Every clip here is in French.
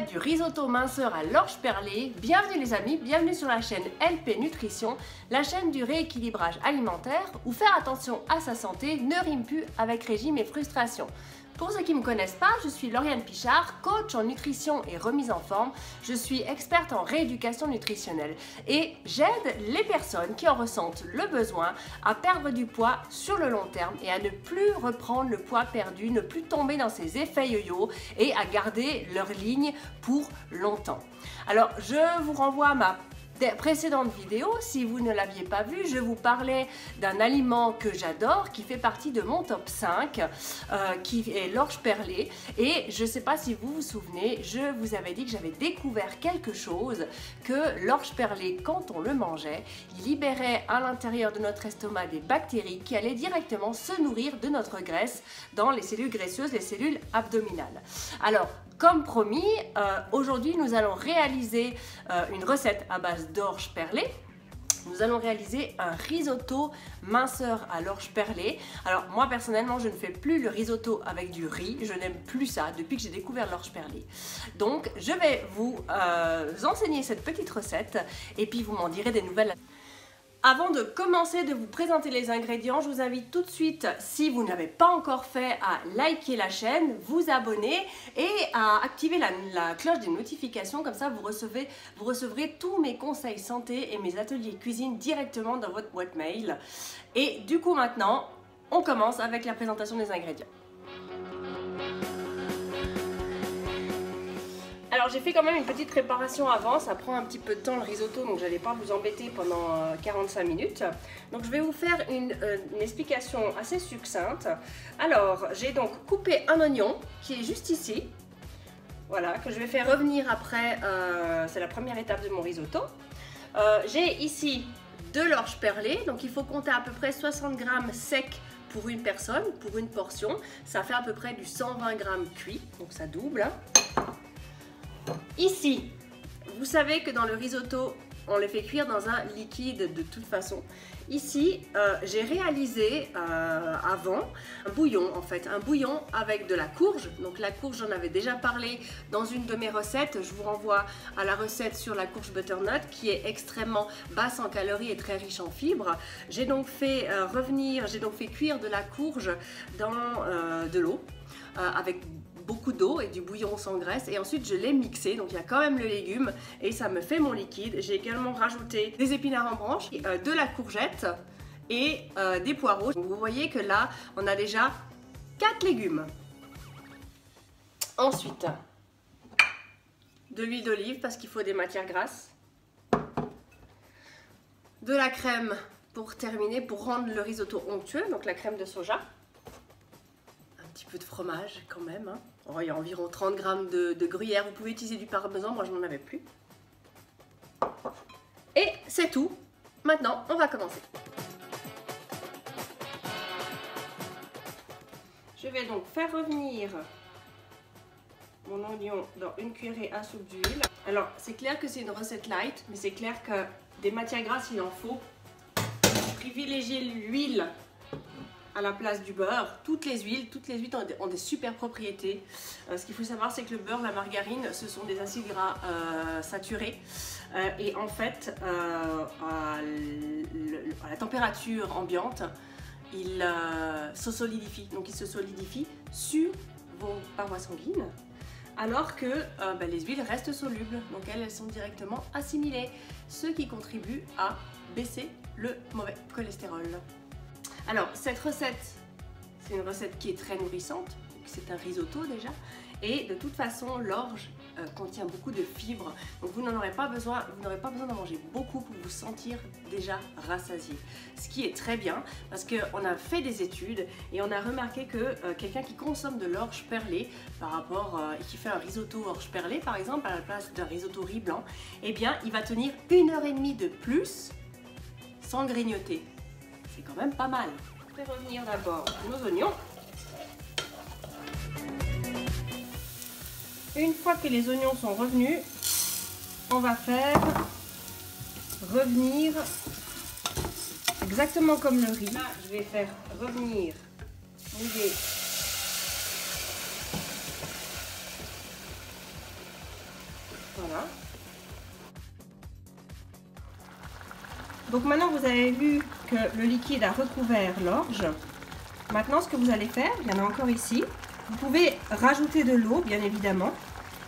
recette du risotto minceur à l'orge perlée. Bienvenue les amis, bienvenue sur la chaîne LP Nutrition, la chaîne du rééquilibrage alimentaire où faire attention à sa santé ne rime plus avec régime et frustration. Pour ceux qui ne me connaissent pas, je suis Lauriane Pichard, coach en nutrition et remise en forme. Je suis experte en rééducation nutritionnelle et j'aide les personnes qui en ressentent le besoin à perdre du poids sur le long terme et à ne plus reprendre le poids perdu, ne plus tomber dans ces effets yo-yo et à garder leur ligne pour longtemps. Alors, je vous renvoie à ma précédente vidéo, si vous ne l'aviez pas vue, je vous parlais d'un aliment que j'adore, qui fait partie de mon top 5, qui est l'orge perlée. Et je ne sais pas si vous vous souvenez, je vous avais dit que j'avais découvert quelque chose, que l'orge perlée, quand on le mangeait, il libérait à l'intérieur de notre estomac des bactéries qui allaient directement se nourrir de notre graisse dans les cellules graisseuses, les cellules abdominales. Alors, comme promis, aujourd'hui nous allons réaliser une recette à base d'orge perlée. Nous allons réaliser un risotto minceur à l'orge perlée. Alors moi personnellement je ne fais plus le risotto avec du riz, je n'aime plus ça depuis que j'ai découvert l'orge perlée. Donc je vais vous enseigner cette petite recette et puis vous m'en direz des nouvelles. Avant de commencer de vous présenter les ingrédients, je vous invite tout de suite, si vous n'avez pas encore fait, à liker la chaîne, vous abonner et à activer la cloche des notifications. Comme ça, vous recevrez tous mes conseils santé et mes ateliers cuisine directement dans votre boîte mail. Et du coup, maintenant, on commence avec la présentation des ingrédients. Alors j'ai fait quand même une petite préparation avant, ça prend un petit peu de temps le risotto, donc j'allais pas vous embêter pendant 45 minutes. Donc je vais vous faire une explication assez succincte. Alors j'ai donc coupé un oignon qui est juste ici, voilà, que je vais faire revenir après, c'est la première étape de mon risotto. J'ai ici de l'orge perlée, donc il faut compter à peu près 60 g sec pour une personne, pour une portion. Ça fait à peu près du 120 g cuit, donc ça double. Ici, vous savez que dans le risotto, on les fait cuire dans un liquide de toute façon. Ici, j'ai réalisé avant un bouillon, en fait, un bouillon avec de la courge. Donc la courge, j'en avais déjà parlé dans une de mes recettes. Je vous renvoie à la recette sur la courge butternut qui est extrêmement basse en calories et très riche en fibres. J'ai donc fait cuire de la courge dans de l'eau avec beaucoup d'eau et du bouillon sans graisse, et ensuite je l'ai mixé, donc il y a quand même le légume et ça me fait mon liquide. J'ai également rajouté des épinards en branches, de la courgette et des poireaux. Donc vous voyez que là on a déjà 4 légumes. Ensuite de l'huile d'olive parce qu'il faut des matières grasses, de la crème pour terminer, pour rendre le risotto onctueux, donc la crème de soja, un petit peu de fromage quand même, hein. Oh, il y a environ 30 g de gruyère, vous pouvez utiliser du parmesan, moi je n'en avais plus. Et c'est tout, maintenant on va commencer. Je vais donc faire revenir mon oignon dans une cuillerée à soupe d'huile. Alors c'est clair que c'est une recette light, mais c'est clair que des matières grasses il en faut. Privilégiez l'huile à la place du beurre. Toutes les huiles ont des super propriétés. Ce qu'il faut savoir, c'est que le beurre, la margarine, ce sont des acides gras saturés. Et en fait, à la température ambiante, il se solidifie. Donc il se solidifie sur vos parois sanguines, alors que les huiles restent solubles. Donc elles sont directement assimilées, ce qui contribue à baisser le mauvais cholestérol. Alors cette recette, c'est une recette qui est très nourrissante, c'est un risotto déjà, et de toute façon l'orge contient beaucoup de fibres, donc vous n'aurez pas besoin d'en manger beaucoup pour vous sentir déjà rassasié. Ce qui est très bien parce qu'on a fait des études et on a remarqué que quelqu'un qui consomme de l'orge perlée par rapport et qui fait un risotto orge perlée par exemple à la place d'un risotto riz blanc, eh bien il va tenir 1h30 de plus sans grignoter. C'est quand même pas mal. Je vais revenir d'abord nos oignons. Une fois que les oignons sont revenus, on va faire revenir exactement comme le riz. Là, je vais faire revenir mouiller Voilà. Donc maintenant vous avez vu que le liquide a recouvert l'orge. Maintenant ce que vous allez faire, il y en a encore ici, vous pouvez rajouter de l'eau bien évidemment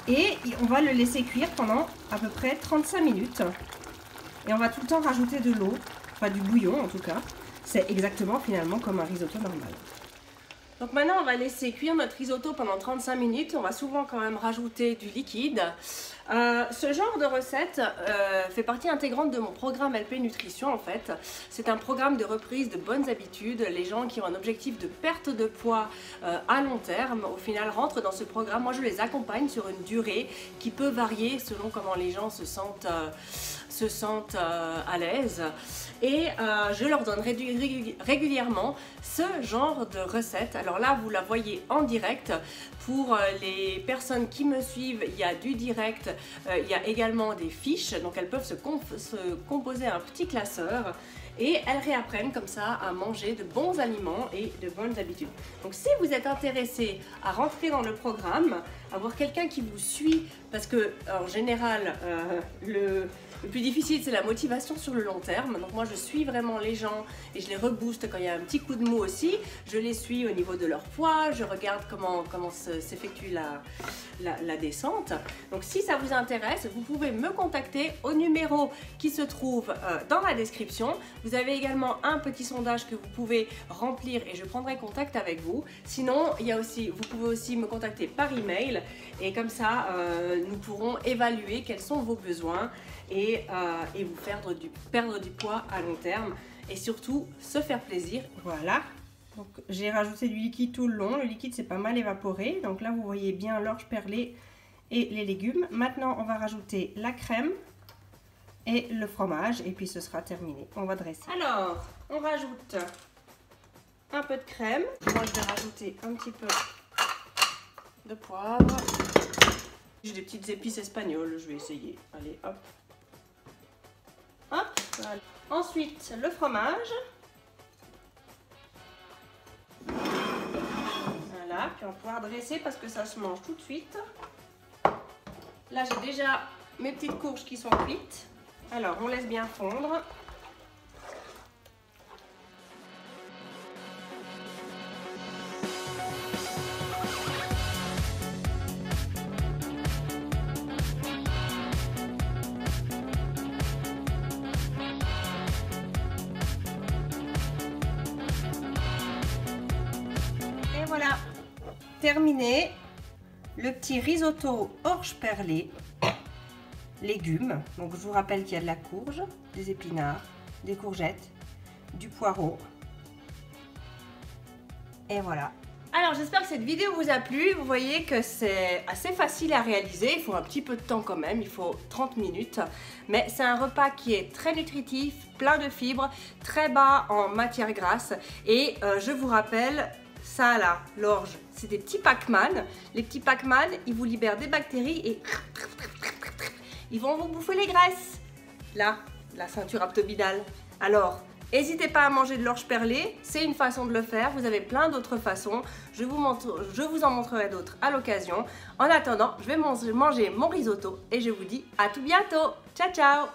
et on va le laisser cuire pendant à peu près 35 minutes. Et on va tout le temps rajouter de l'eau, enfin du bouillon en tout cas. C'est exactement finalement comme un risotto normal. Donc maintenant on va laisser cuire notre risotto pendant 35 minutes. On va souvent quand même rajouter du liquide. Ce genre de recette fait partie intégrante de mon programme LP Nutrition en fait. C'est un programme de reprise de bonnes habitudes. Les gens qui ont un objectif de perte de poids à long terme, au final rentrent dans ce programme. Moi je les accompagne sur une durée qui peut varier selon comment les gens se sentent à l'aise. Et je leur donne régulièrement ce genre de recette. Alors là vous la voyez en direct. Pour les personnes qui me suivent, il y a du direct, il y a également des fiches, donc elles peuvent se composer un petit classeur et elles réapprennent comme ça à manger de bons aliments et de bonnes habitudes. Donc si vous êtes intéressé à rentrer dans le programme, avoir quelqu'un qui vous suit, parce que en général le plus difficile c'est la motivation sur le long terme, donc moi je suis vraiment les gens et je les rebooste quand il y a un petit coup de mou aussi, je les suis au niveau de leur poids, je regarde comment s'effectue la descente. Donc si ça vous intéresse, vous pouvez me contacter au numéro qui se trouve dans la description. Vous avez également un petit sondage que vous pouvez remplir et je prendrai contact avec vous. Sinon, vous pouvez aussi me contacter par email et comme ça, nous pourrons évaluer quels sont vos besoins et vous perdre du poids à long terme et surtout se faire plaisir. Voilà. Donc j'ai rajouté du liquide tout le long. Le liquide s'est pas mal évaporé. Donc là, vous voyez bien l'orge perlée et les légumes. Maintenant, on va rajouter la crème et le fromage et puis ce sera terminé. On va dresser. Alors, on rajoute un peu de crème. Moi, je vais rajouter un petit peu de poivre. J'ai des petites épices espagnoles, je vais essayer. Allez, hop. Hop, voilà. Ensuite, le fromage. Voilà, puis on va pouvoir dresser parce que ça se mange tout de suite. Là, j'ai déjà mes petites courges qui sont cuites. Alors, on laisse bien fondre. Et voilà, terminé le petit risotto orge perlée. Légumes, donc je vous rappelle qu'il y a de la courge, des épinards, des courgettes, du poireau et voilà. Alors j'espère que cette vidéo vous a plu, vous voyez que c'est assez facile à réaliser, il faut un petit peu de temps quand même, il faut 30 minutes, mais c'est un repas qui est très nutritif, plein de fibres, très bas en matière grasse et je vous rappelle, ça là, l'orge, c'est des petits Pac-Man, les petits Pac-Man, ils vous libèrent des bactéries et ils vont vous bouffer les graisses. Là, la ceinture abdominale. Alors, n'hésitez pas à manger de l'orge perlée. C'est une façon de le faire. Vous avez plein d'autres façons. Je vous en montrerai d'autres à l'occasion. En attendant, je vais manger mon risotto et je vous dis à tout bientôt. Ciao, ciao!